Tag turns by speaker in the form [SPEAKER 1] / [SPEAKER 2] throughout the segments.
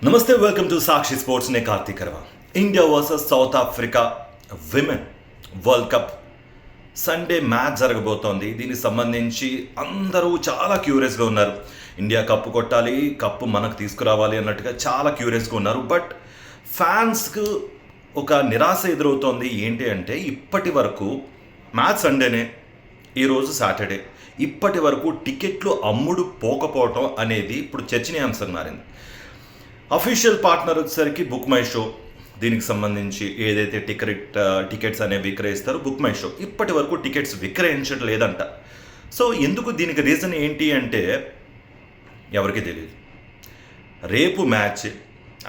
[SPEAKER 1] నమస్తే welcome to Sakshi sports నే Karthik Karva. India versus South Africa women world cup Sunday match జరగబోతోంది. దీనికి సంబంధించి అందరూ చాలా క్యూరియస్గా ఉన్నారు. ఇండియా కప్పు కొట్టాలి, కప్పు మనకు తీసుకురావాలి అన్నట్టుగా చాలా క్యూరియస్గా ఉన్నారు. బట్ ఫ్యాన్స్కు ఒక నిరాశ ఎదురవుతోంది. ఏంటి అంటే ఇప్పటి వరకు మ్యాచ్ సండేనే, ఈరోజు సాటర్డే, ఇప్పటి వరకు టికెట్లు అమ్ముడు పోకపోవటం అనేది ఇప్పుడు చర్చనీయాంశం మారింది. అఫీషియల్ పార్ట్నర్ వచ్చేసరికి బుక్ మై షో. దీనికి సంబంధించి ఏదైతే టికెట్స్ అనేవి విక్రయిస్తారో బుక్ మై షో ఇప్పటి వరకు టికెట్స్ విక్రయించడం లేదంట. సో ఎందుకు, దీనికి రీజన్ ఏంటి అంటే ఎవరికి తెలియదు. రేపు మ్యాచ్,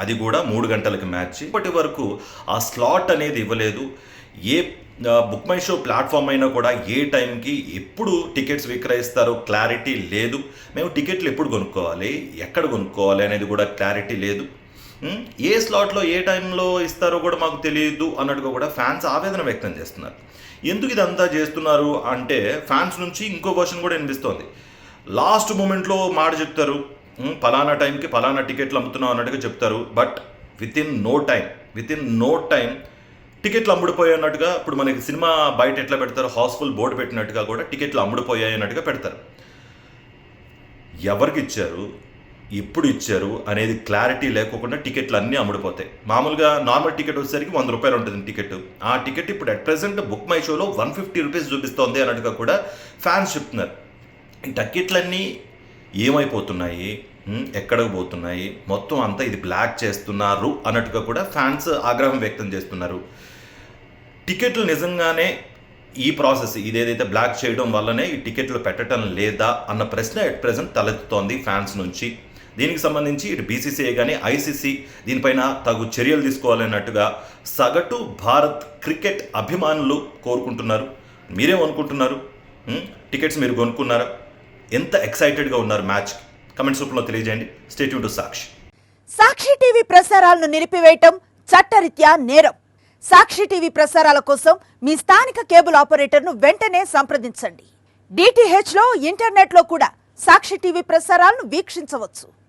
[SPEAKER 1] అది కూడా 3 గంటలకి మ్యాచ్. ఇప్పటి వరకు ఆ స్లాట్ అనేది ఇవ్వలేదు. ఏ బుక్ మై షో ప్లాట్ఫామ్ అయినా కూడా ఏ టైంకి ఎప్పుడు టికెట్స్ విక్రయిస్తారో క్లారిటీ లేదు. మేము టికెట్లు ఎప్పుడు కొనుక్కోవాలి, ఎక్కడ కొనుక్కోవాలి అనేది కూడా క్లారిటీ లేదు. ఏ స్లాట్లో ఏ టైంలో ఇస్తారో కూడా మాకు తెలియదు అన్నట్టుగా కూడా ఫ్యాన్స్ ఆవేదన వ్యక్తం చేస్తున్నారు. ఎందుకు ఇదంతా చేస్తున్నారు అంటే ఫ్యాన్స్ నుంచి ఇంకో వర్షన్ కూడా వినిపిస్తోంది. లాస్ట్ మూమెంట్లో మాట చెప్తారు, పలానా టైంకి పలానా టికెట్లు అమ్ముతున్నాం అన్నట్టుగా చెప్తారు. But within no time టికెట్లు అమ్ముడుపోయాయి అన్నట్టుగా, ఇప్పుడు మనకి సినిమా బయట ఎట్లా పెడతారు, హౌస్ఫుల్ బోర్డు పెట్టినట్టుగా కూడా టికెట్లు అమ్ముడుపోయాయి అన్నట్టుగా పెడతారు. ఎవరికి ఇచ్చారు, ఎప్పుడు ఇచ్చారు అనేది క్లారిటీ లేకోకుండా టికెట్లు అన్నీ అమ్ముడుపోతాయి. మామూలుగా నార్మల్ టికెట్ వచ్చేసరికి 100 రూపాయలు ఉంటుంది టికెట్. ఆ టికెట్ ఇప్పుడు అట్ ప్రెసెంట్ బుక్ మై షోలో 150 రూపీస్ చూపిస్తోంది అన్నట్టుగా కూడా ఫ్యాన్స్ చెప్తున్నారు. ఈ టికెట్లన్నీ ఏమైపోతున్నాయి, ఎక్కడికి పోతున్నాయి, మొత్తం అంతా ఇది బ్లాక్ చేస్తున్నారు అన్నట్టుగా కూడా ఫ్యాన్స్ ఆగ్రహం వ్యక్తం చేస్తున్నారు. టికెట్లు నిజంగానే ఈ ప్రాసెస్ ఇదేదైతే బ్లాక్ చేయడం వల్లనే ఈ టికెట్లు పెట్టడం లేదా అన్న ప్రశ్న ఎట్ ప్రెజెంట్ తలెత్తుతోంది ఫ్యాన్స్ నుంచి. దీనికి సంబంధించి ఇటు బీసీసీఐ కానీ ఐసీసీ దీనిపైన తగు చర్యలు తీసుకోవాలన్నట్టుగా సగటు భారత్ క్రికెట్ అభిమానులు కోరుకుంటున్నారు. మీరేమనుకుంటున్నారు? టికెట్స్ మీరు కొనుక్కున్నారా? ఎంత ఎక్సైటెడ్గా ఉన్నారు మ్యాచ్కి? కమెంట్స్ రూపంలో తెలియజేయండి. Stay tune to Sakshi.
[SPEAKER 2] Sakshi TV ప్రసారాలను నిలిపివేయటం చట్టరీత్యా నేరం. సాక్షి టీవీ ప్రసారాల కోసం మీ స్థానిక కేబుల్ ఆపరేటర్ను వెంటనే సంప్రదించండి. DTH లో, ఇంటర్నెట్ లో కూడా సాక్షి టీవీ ప్రసారాలను వీక్షించవచ్చు.